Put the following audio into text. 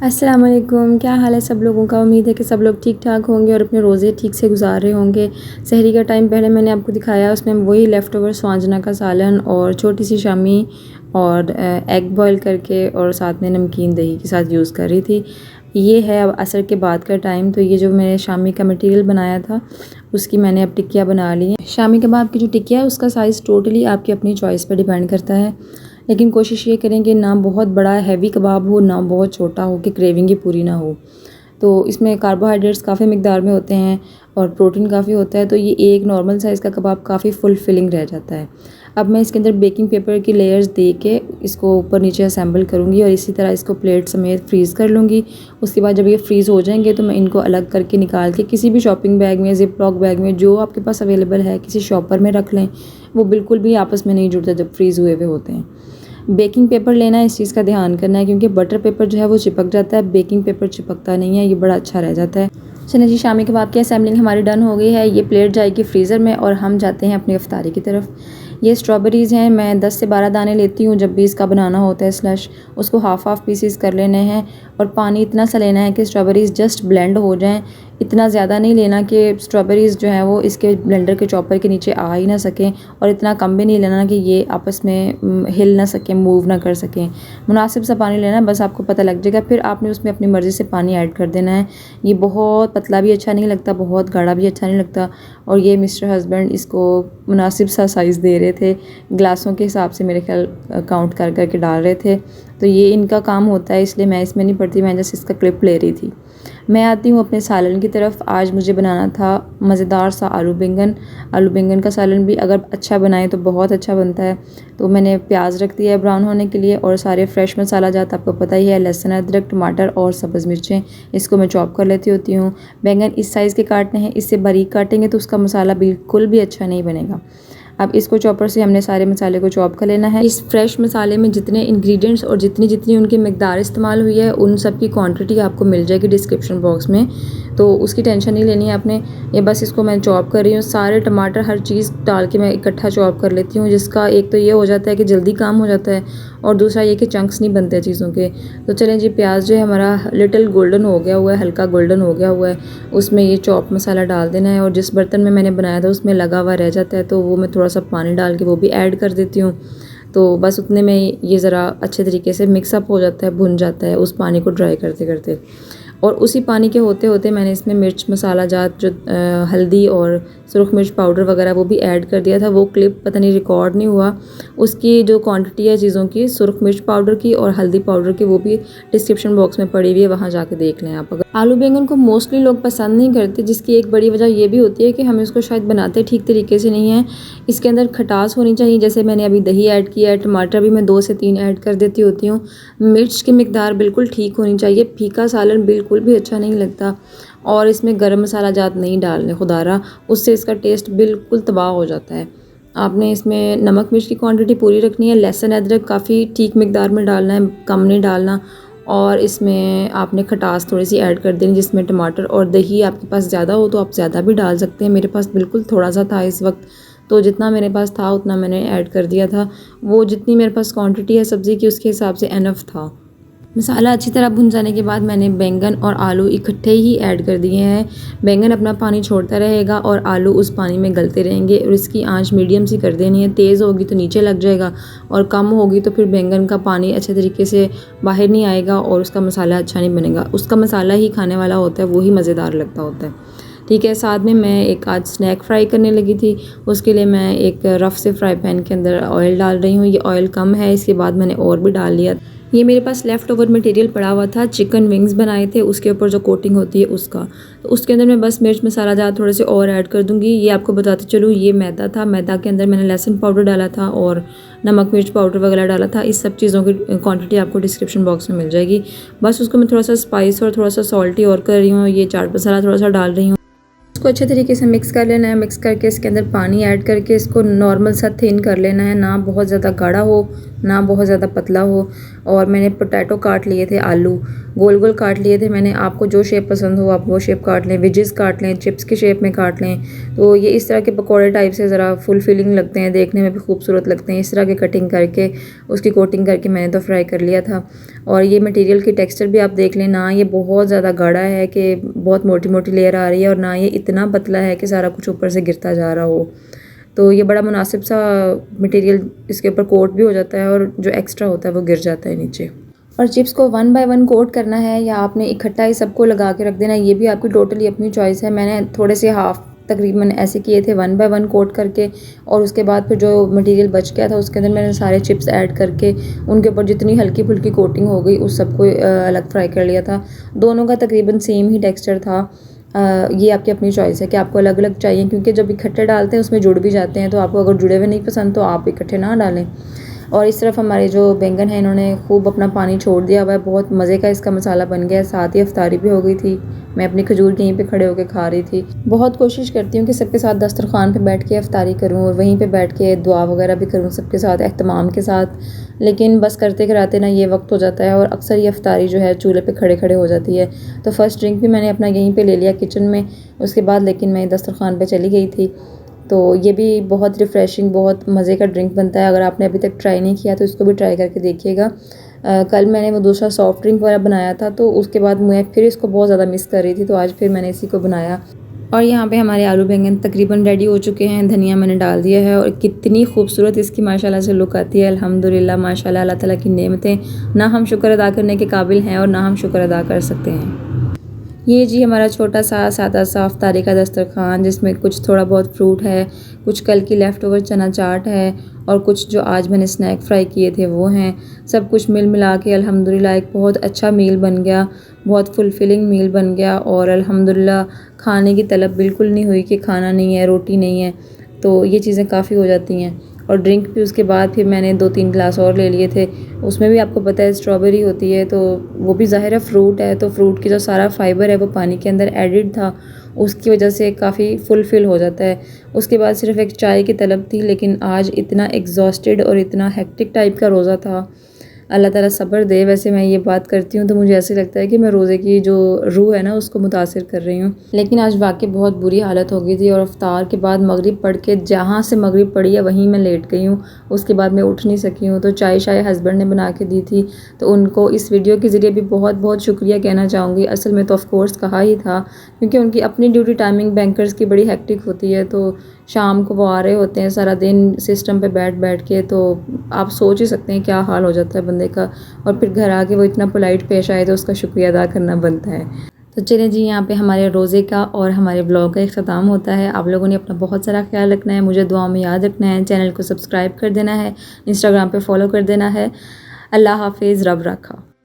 अस्सलाम वालेकुम, क्या हाल है सब लोगों का। उम्मीद है कि सब लोग ठीक ठाक होंगे और अपने रोज़े ठीक से गुजार रहे होंगे। सहरी का टाइम पहले मैंने आपको दिखाया, उसमें वही लेफ़्ट ओवर स्वांजना का सालन और छोटी सी शामी और एग बॉयल करके और साथ में नमकीन दही के साथ यूज़ कर रही थी। ये है अब असर के बाद का टाइम, तो ये जो मैंने शामी का मटेरियल बनाया था उसकी मैंने अब टिक्कियाँ बना ली हैं। शामी कबाब की जो टिक्किया है उसका साइज़ टोटली आपकी अपनी चॉइस पर डिपेंड करता है, लेकिन कोशिश ये करें कि ना बहुत बड़ा हैवी कबाब हो ना बहुत छोटा हो कि क्रेविंग ही पूरी ना हो। तो इसमें कार्बोहाइड्रेट्स काफ़ी मिकदार में होते हैं और प्रोटीन काफ़ी होता है, तो ये एक नॉर्मल साइज़ का कबाब काफ़ी फुलफिलिंग रह जाता है। अब मैं इसके अंदर बेकिंग पेपर की लेयर्स दे के इसको ऊपर नीचे असेंबल करूँगी और इसी तरह इसको प्लेट समेत फ्रीज़ कर लूँगी। उसके बाद जब ये फ्रीज़ हो जाएंगे तो मैं इनको अलग करके निकाल के किसी भी शॉपिंग बैग में, ज़िप लॉक बैग में, जो आपके पास अवेलेबल है, किसी शॉपर में रख लें। वो बिल्कुल भी आपस में नहीं जुड़ते जब फ्रीज़ हुए हुए होते हैं। बेकिंग पेपर लेना है, इस चीज़ का ध्यान करना है, क्योंकि बटर पेपर जो है वो चिपक जाता है, बेकिंग पेपर चिपकता नहीं है, ये बड़ा अच्छा रह जाता है। चलिए जी, शामी कबाब की असेंबलिंग हमारी डन हो गई है। ये प्लेट जाएगी फ्रीज़र में और हम जाते हैं अपनी इफ्तारी की तरफ। ये स्ट्रॉबेरीज़ हैं, मैं 10 से 12 दाने लेती हूँ जब भी इसका बनाना होता है स्लश। उसको हाफ़ पीसीस कर लेने हैं और पानी इतना सा लेना है कि स्ट्रॉबेरीज़ जस्ट ब्लेंड हो जाएँ। इतना ज़्यादा नहीं लेना कि स्ट्रॉबेरीज़ जो हैं वो इसके ब्लेंडर के चॉपर के नीचे आ ही ना सकें, और इतना कम भी नहीं लेना कि ये आपस में हिल ना सकें, मूव ना कर सकें। मुनासिब सा पानी लेना है, बस आपको पता लग जाएगा। फिर आपने उसमें अपनी मर्ज़ी से पानी ऐड कर देना है। ये बहुत पतला भी अच्छा नहीं लगता, बहुत गाढ़ा भी अच्छा नहीं लगता। और ये मिस्टर हस्बैंड इसको मुनासिब सा साइज़ दे रहे थे, ग्लासों के हिसाब से मेरे ख्याल काउंट कर करके डाल रहे थे। तो ये इनका काम होता है, इसलिए मैं इसमें नहीं पड़ती, मैं जस्ट इसका क्लिप ले रही थी। मैं आती हूँ अपने सालन की तरफ। आज मुझे बनाना था मज़ेदार सा आलू बैंगन। आलू बैंगन का सालन भी अगर अच्छा बनाए तो बहुत अच्छा बनता है। तो मैंने प्याज रख दिया है ब्राउन होने के लिए, और सारे फ्रेश मसाला जात आपको पता ही है, लहसुन, अदरक, टमाटर और सब्ज़ मिर्चें, इसको मैं चॉप कर लेती होती हूँ। बैंगन इस साइज़ के काटने हैं, इससे बारीक काटेंगे तो उसका मसाला बिल्कुल भी अच्छा नहीं बनेगा। अब इसको चॉपर से हमने सारे मसाले को चॉप कर लेना है। इस फ्रेश मसाले में जितने इंग्रेडिएंट्स और जितनी जितनी उनकी मिकदार इस्तेमाल हुई है, उन सब की क्वांटिटी आपको मिल जाएगी डिस्क्रिप्शन बॉक्स में, तो उसकी टेंशन नहीं लेनी है आपने। ये बस इसको मैं चॉप कर रही हूँ, सारे टमाटर हर चीज़ डाल के मैं इकट्ठा चॉप कर लेती हूँ, जिसका एक तो ये हो जाता है कि जल्दी काम हो जाता है, और दूसरा ये कि चंक्स नहीं बनते चीज़ों के। तो चलें जी, प्याज जो है हमारा लिटिल गोल्डन हो गया हुआ है, हल्का गोल्डन हो गया हुआ है, उसमें ये चॉप मसाला डाल देना है। और जिस बर्तन में मैंने बनाया था उसमें लगा हुआ रह जाता है, तो वो मैं थोड़ा सा पानी डाल के वो भी ऐड कर देती हूँ। तो बस उतने में ये ज़रा अच्छे तरीके से मिक्सअप हो जाता है, भुन जाता है उस पानी को ड्राई करते करते। और उसी पानी के होते होते मैंने इसमें मिर्च मसाला जात जो हल्दी और सुरख मिर्च पाउडर वगैरह वो भी ऐड कर दिया था। वो क्लिप पता नहीं रिकॉर्ड नहीं हुआ, उसकी जो क्वांटिटी है चीज़ों की, सुरख मिर्च पाउडर की और हल्दी पाउडर की, वो भी डिस्क्रिप्शन बॉक्स में पड़ी हुई है, वहाँ जाके देख लें आप। अगर आलू बैंगन को मोस्टली लोग पसंद नहीं करते, जिसकी एक बड़ी वजह ये भी होती है कि हम इसको शायद बनाते ठीक तरीके से नहीं है। इसके अंदर खटास होनी चाहिए, जैसे मैंने अभी दही ऐड किया है, टमाटर भी मैं 2 से 3 ऐड कर देती होती हूँ। मिर्च की मिकदार बिल्कुल ठीक होनी चाहिए, फीका सालन बिल्कुल भी अच्छा नहीं लगता। और इसमें गरम मसाला जात नहीं डालने खुदारा, उससे इसका टेस्ट बिल्कुल तबाह हो जाता है। आपने इसमें नमक मिर्च की क्वांटिटी पूरी रखनी है, लहसुन अदरक काफ़ी ठीक मिकदार में डालना है, कम नहीं डालना। और इसमें आपने खटास थोड़ी सी ऐड कर देनी, जिसमें टमाटर और दही आपके पास ज़्यादा हो तो आप ज़्यादा भी डाल सकते हैं। मेरे पास बिल्कुल थोड़ा सा था इस वक्त, तो जितना मेरे पास था उतना मैंने ऐड कर दिया था। वो जितनी मेरे पास क्वांटिटी है सब्ज़ी की उसके हिसाब से एनफ था। मसाला अच्छी तरह भुन जाने के बाद मैंने बैंगन और आलू इकट्ठे ही ऐड कर दिए हैं। बैंगन अपना पानी छोड़ता रहेगा और आलू उस पानी में गलते रहेंगे, और इसकी आंच मीडियम सी कर देनी है। तेज़ होगी तो नीचे लग जाएगा, और कम होगी तो फिर बैंगन का पानी अच्छे तरीके से बाहर नहीं आएगा और उसका मसाला अच्छा नहीं बनेगा। उसका मसाला ही खाने वाला होता है, वही मज़ेदार लगता होता है। ठीक है, साथ में मैं एक आज स्नैक फ्राई करने लगी थी। उसके लिए मैं एक रफ़ से फ्राई पैन के अंदर ऑयल डाल रही हूँ। ये ऑयल कम है, इसके बाद मैंने और भी डाल लिया। ये मेरे पास लेफ़्ट ओवर मटेरियल पड़ा हुआ था, चिकन विंग्स बनाए थे, उसके ऊपर जो कोटिंग होती है उसका। तो उसके अंदर मैं बस मिर्च मसाला जात थोड़े से और ऐड कर दूँगी। ये आपको बताते चलूँ, ये मैदा था, मैदा के अंदर मैंने लहसुन पाउडर डाला था और नमक मिर्च पाउडर वगैरह डाला था। इस सब चीज़ों की क्वांटिटी आपको डिस्क्रिप्शन बॉक्स में मिल जाएगी। बस उसको मैं थोड़ा सा स्पाइस और थोड़ा सा सॉल्टी और कर रही हूँ। ये चाट मसाला थोड़ा सा डाल रही हूँ। इसको अच्छे तरीके से मिक्स कर लेना है। मिक्स करके इसके अंदर पानी ऐड करके इसको नॉर्मल सा थिन कर लेना है, ना बहुत ज़्यादा गाढ़ा हो ना बहुत ज़्यादा पतला हो। और मैंने पोटैटो काट लिए थे, आलू गोल गोल काट लिए थे मैंने। आपको जो शेप पसंद हो आप वो शेप काट लें, वेजेस काट लें, चिप्स की शेप में काट लें। तो ये इस तरह के पकौड़े टाइप से ज़रा फुल फिलिंग लगते हैं, देखने में भी खूबसूरत लगते हैं। इस तरह की कटिंग करके उसकी कोटिंग करके मैंने तो फ्राई कर लिया था। और ये मटेरियल की टेक्सचर भी आप देख लें, ना ये बहुत ज़्यादा गाढ़ा है कि बहुत मोटी मोटी लेयर आ रही है, और ना ये इतना पतला है कि सारा कुछ ऊपर से गिरता जा रहा हो। तो ये बड़ा मुनासिब सा मटेरियल इसके ऊपर कोट भी हो जाता है, और जो एक्स्ट्रा होता है वो गिर जाता है नीचे। और चिप्स को 1 बाय 1 कोट करना है या आपने इकट्ठा ही सबको लगा के रख देना है, ये भी आपकी टोटली अपनी चॉइस है। मैंने थोड़े से हाफ तकरीबन ऐसे किए थे 1 बाय 1 कोट करके, और उसके बाद फिर जो मटेरियल बच गया था उसके अंदर मैंने सारे चिप्स ऐड करके उनके ऊपर जितनी हल्की फुल्की कोटिंग हो गई उस सबको अलग फ्राई कर लिया था। दोनों का तकरीबन सेम ही टेक्सचर था। ये आपकी अपनी चॉइस है कि आपको अलग अलग चाहिए, क्योंकि जब इकट्ठे डालते हैं उसमें जुड़ भी जाते हैं, तो आपको अगर जुड़े हुए नहीं पसंद तो आप इकट्ठे ना डालें। और इस तरफ हमारे जो बैंगन हैं इन्होंने खूब अपना पानी छोड़ दिया हुआ है, बहुत मज़े का इसका मसाला बन गया है। साथ ही अफ्तारी भी हो गई थी, मैं अपनी खजूर यहीं पे खड़े होकर खा रही थी। बहुत कोशिश करती हूँ कि सबके साथ दस्तरखान पे बैठ के अफ्तारी करूँ और वहीं पे बैठ के दुआ वगैरह भी करूँ सबके साथ एहतमाम के साथ, लेकिन बस करते कराते ना ये वक्त हो जाता है, और अक्सर ये अफ्तारी जो है चूल्हे पे खड़े खड़े हो जाती है। तो फ़र्स्ट ड्रिंक भी मैंने अपना यहीं पे ले लिया किचन में, उसके बाद लेकिन मैं दस्तरखान पे चली गई थी। तो ये भी बहुत रिफ़्रेशिंग बहुत मज़े का ड्रिंक बनता है। अगर आपने अभी तक ट्राई नहीं किया तो इसको भी ट्राई करके देखिएगा। कल मैंने वो दूसरा सॉफ्ट ड्रिंक वाला बनाया था, तो उसके बाद मैं फिर इसको बहुत ज़्यादा मिस कर रही थी, तो आज फिर मैंने इसी को बनाया। और यहाँ पे हमारे आलू बैंगन तकरीबन रेडी हो चुके हैं। धनिया मैंने डाल दिया है, और कितनी खूबसूरत इसकी माशाल्लाह से लुक आती है। अल्हम्दुलिल्लाह माशाल्लाह, अल्लाह ताला की नेमतें, ना हम शुक्र अदा करने के काबिल हैं और ना हम शुक्र अदा कर सकते हैं। ये जी हमारा छोटा सा सादा सा अफ्तारी का दस्तरखान, जिसमें कुछ थोड़ा बहुत फ्रूट है, कुछ कल की लेफ़्ट ओवर चना चाट है, और कुछ जो आज मैंने स्नैक फ्राई किए थे वो हैं। सब कुछ मिल मिला के अल्हम्दुलिल्लाह एक बहुत अच्छा मील बन गया, बहुत फुलफिलिंग मील बन गया। और अल्हम्दुलिल्लाह खाने की तलब बिल्कुल नहीं हुई कि खाना नहीं है, रोटी नहीं है, तो ये चीज़ें काफ़ी हो जाती हैं। और ड्रिंक भी उसके बाद फिर मैंने 2-3 गिलास और ले लिए थे। उसमें भी आपको पता है स्ट्रॉबेरी होती है, तो वो भी ज़ाहिर है फ्रूट है, तो फ्रूट की जो सारा फाइबर है वो पानी के अंदर एडिड था, उसकी वजह से काफ़ी फुलफ़िल हो जाता है। उसके बाद सिर्फ एक चाय की तलब थी, लेकिन आज इतना एग्जॉस्टेड और इतना हेक्टिक टाइप का रोज़ा था। अल्लाह ताला सब्र दे। वैसे मैं ये बात करती हूँ तो मुझे ऐसे लगता है कि मैं रोज़े की जो रूह है ना उसको मुतासिर कर रही हूँ, लेकिन आज वाकई बहुत बुरी हालत हो गई थी। और अफ्तार के बाद मगरिब पढ़ के जहाँ से मगरिब पढ़ी है वहीं मैं लेट गई हूँ, उसके बाद मैं उठ नहीं सकी हूँ। तो चाय शाय हस्बैंड ने बना के दी थी, तो उनको इस वीडियो के ज़रिए भी बहुत बहुत शुक्रिया कहना चाहूँगी। असल में तो ऑफ़ कोर्स कहा ही था, क्योंकि उनकी अपनी ड्यूटी टाइमिंग बैंकर्स की बड़ी हेक्टिक होती है, तो शाम को वो आ रहे होते हैं सारा दिन सिस्टम पे बैठ बैठ के, तो आप सोच ही सकते हैं क्या हाल हो जाता है बंदे का। और फिर घर आके वो इतना पोलाइट पेश आए तो उसका शुक्रिया अदा करना बनता है। तो चलें जी, यहाँ पे हमारे रोज़े का और हमारे ब्लॉग का इख्तिताम होता है। आप लोगों ने अपना बहुत सारा ख्याल रखना है, मुझे दुआ में याद रखना है, चैनल को सब्सक्राइब कर देना है, इंस्टाग्राम पे फॉलो कर देना है। अल्लाह हाफिज़, रब रखा।